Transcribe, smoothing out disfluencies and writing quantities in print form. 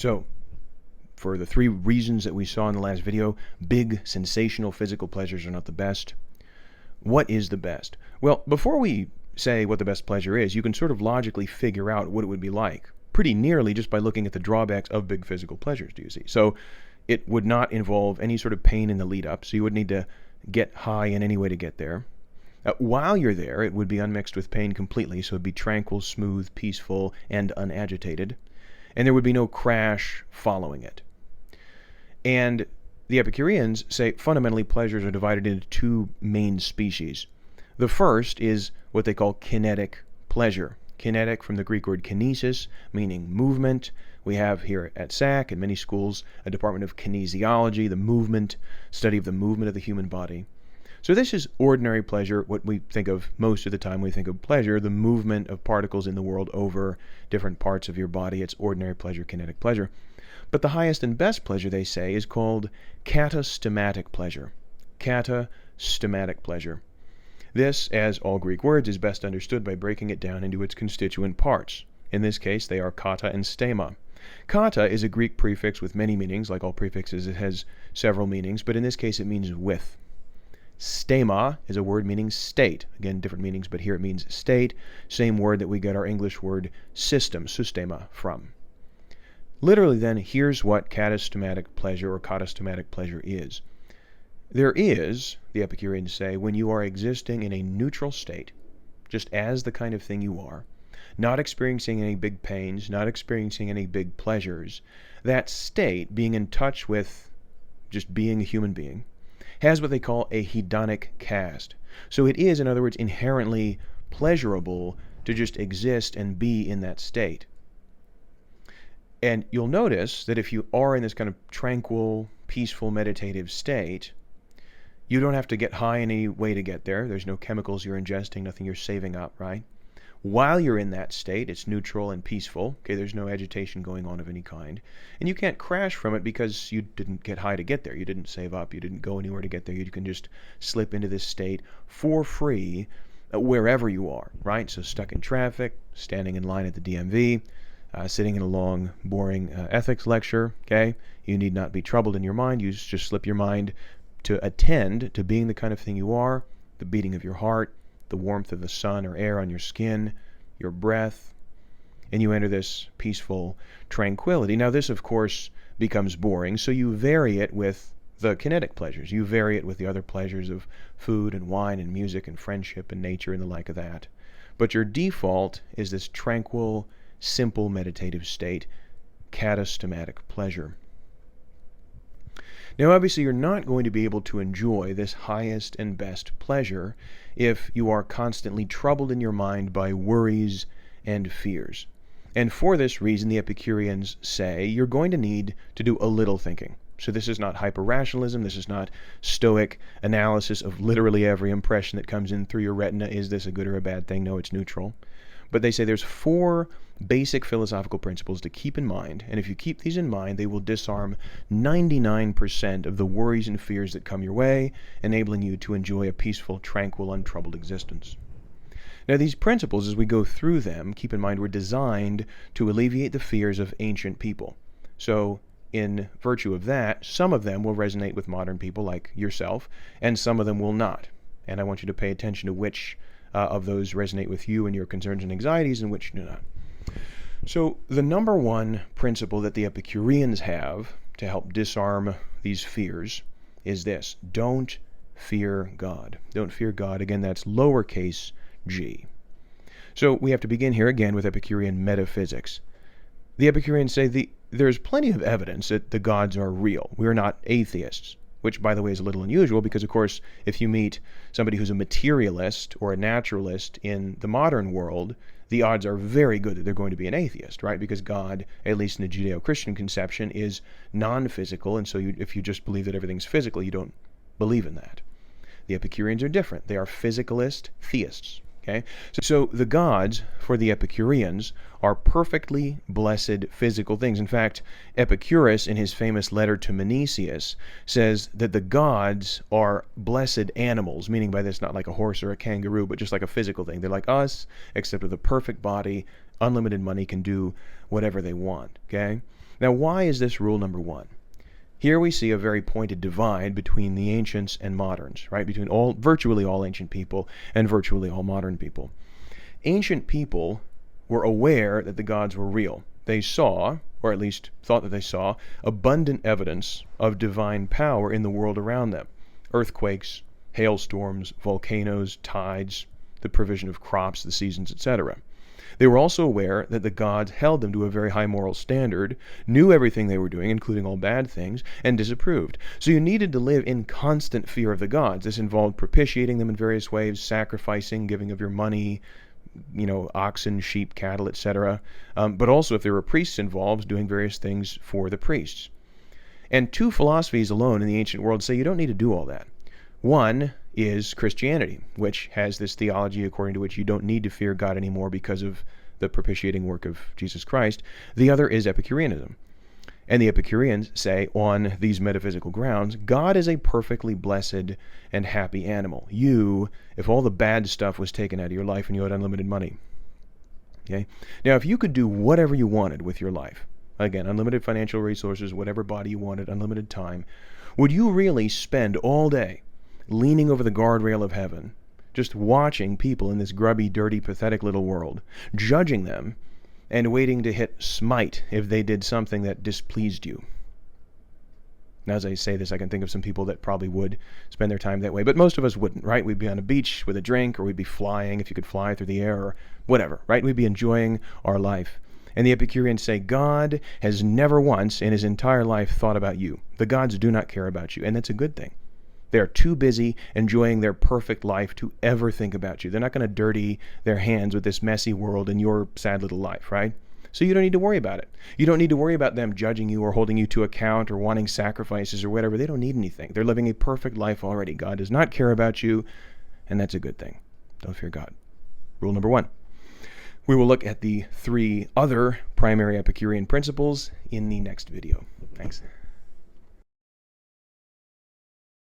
So, for the three reasons that we saw in the last video, big, sensational physical pleasures are not the best. What is the best? Well, before we say what the best pleasure is, you can sort of logically figure out what it would be like, pretty nearly just by looking at the drawbacks of big physical pleasures, do you see? So, it would not involve any sort of pain in the lead up, so you wouldn't need to get high in any way to get there. While you're there, it would be unmixed with pain completely, so it'd be tranquil, smooth, peaceful, and unagitated. And there would be no crash following it. And the Epicureans say fundamentally pleasures are divided into two main species. The first is what they call kinetic pleasure. Kinetic from the Greek word kinesis, meaning movement. We have here at SAC and many schools a department of kinesiology, the movement, study of the movement of the human body. So this is ordinary pleasure, what we think of most of the time when we think of pleasure, the movement of particles in the world over different parts of your body. It's ordinary pleasure, kinetic pleasure. But the highest and best pleasure, they say, is called katastematic pleasure. Katastematic pleasure. This, as all Greek words, is best understood by breaking it down into its constituent parts. In this case, they are kata and stema. Kata is a Greek prefix with many meanings. Like all prefixes, it has several meanings, but in this case it means with. Stema is a word meaning state. Again, different meanings, but here it means state. Same word that we get our English word system, systema, from. Literally then, here's what katastematic pleasure or katastematic pleasure is. There is, the Epicureans say, when you are existing in a neutral state, just as the kind of thing you are, not experiencing any big pains, not experiencing any big pleasures, that state, being in touch with just being a human being, has what they call a hedonic cast. So it is, in other words, inherently pleasurable to just exist and be in that state. And you'll notice that if you are in this kind of tranquil, peaceful, meditative state, you don't have to get high in any way to get there. There's no chemicals you're ingesting, nothing you're saving up, right? While you're in that state, it's neutral and peaceful. Okay, there's no agitation going on of any kind. And you can't crash from it because you didn't get high to get there. You didn't save up. You didn't go anywhere to get there. You can just slip into this state for free wherever you are, right? So stuck in traffic, standing in line at the DMV, sitting in a long, boring ethics lecture, okay? You need not be troubled in your mind. You just slip your mind to attend to being the kind of thing you are, the beating of your heart, the warmth of the sun or air on your skin, your breath, and you enter this peaceful tranquility. Now this, of course, becomes boring, so you vary it with the kinetic pleasures. You vary it with the other pleasures of food and wine and music and friendship and nature and the like of that. But your default is this tranquil, simple meditative state, katastematic pleasure. Now, obviously, you're not going to be able to enjoy this highest and best pleasure if you are constantly troubled in your mind by worries and fears. And for this reason, the Epicureans say you're going to need to do a little thinking. So this is not hyper-rationalism. This is not stoic analysis of literally every impression that comes in through your retina. Is this a good or a bad thing? No, it's neutral. But they say there's 4 basic philosophical principles to keep in mind, and if you keep these in mind, they will disarm 99% of the worries and fears that come your way, enabling you to enjoy a peaceful, tranquil, untroubled existence. Now, these principles, as we go through them, keep in mind, were designed to alleviate the fears of ancient people. So, in virtue of that, some of them will resonate with modern people like yourself, and some of them will not. And I want you to pay attention to which of those resonate with you and your concerns and anxieties and which do not. So the number one principle that the Epicureans have to help disarm these fears is this: don't fear God. Don't fear God. Again, that's lowercase g. So we have to begin here again with Epicurean metaphysics. The Epicureans say there's plenty of evidence that the gods are real. We're not atheists, which, by the way, is a little unusual because, of course, if you meet somebody who's a materialist or a naturalist in the modern world, the odds are very good that they're going to be an atheist, right? Because God, at least in the Judeo-Christian conception, is non-physical, and so if you just believe that everything's physical, you don't believe in that. The Epicureans are different. They are physicalist theists. Okay, so the gods for the Epicureans are perfectly blessed physical things. In fact, Epicurus, in his famous letter to Menesius, says that the gods are blessed animals, meaning by this not like a horse or a kangaroo, but just like a physical thing. They're like us, except with a perfect body, unlimited money, can do whatever they want, okay? Now, why is this rule number one? Here we see a very pointed divide between the ancients and moderns, right? Between virtually all ancient people and virtually all modern people. Ancient people were aware that the gods were real. They saw, or at least thought that they saw, abundant evidence of divine power in the world around them. Earthquakes, hailstorms, volcanoes, tides, the provision of crops, the seasons, etc. They were also aware that the gods held them to a very high moral standard, knew everything they were doing, including all bad things, and disapproved. So you needed to live in constant fear of the gods. This involved propitiating them in various ways, sacrificing, giving of your money, oxen, sheep, cattle, etc. But also, if there were priests involved, doing various things for the priests. And two philosophies alone in the ancient world say you don't need to do all that. One is Christianity, which has this theology according to which you don't need to fear God anymore because of the propitiating work of Jesus Christ. The other is Epicureanism. And the Epicureans say, on these metaphysical grounds, God is a perfectly blessed and happy animal. If all the bad stuff was taken out of your life and you had unlimited money. Okay? Now, if you could do whatever you wanted with your life, again, unlimited financial resources, whatever body you wanted, unlimited time, would you really spend all day leaning over the guardrail of heaven, just watching people in this grubby, dirty, pathetic little world, judging them, and waiting to hit smite if they did something that displeased you? Now, as I say this, I can think of some people that probably would spend their time that way, but most of us wouldn't, right? We'd be on a beach with a drink, or we'd be flying, if you could fly through the air, or whatever, right? We'd be enjoying our life. And the Epicureans say, God has never once in his entire life thought about you. The gods do not care about you, and that's a good thing. They are too busy enjoying their perfect life to ever think about you. They're not going to dirty their hands with this messy world and your sad little life, right? So you don't need to worry about it. You don't need to worry about them judging you or holding you to account or wanting sacrifices or whatever. They don't need anything. They're living a perfect life already. God does not care about you, and that's a good thing. Don't fear God. Rule number one. We will look at the 3 other primary Epicurean principles in the next video. Thanks.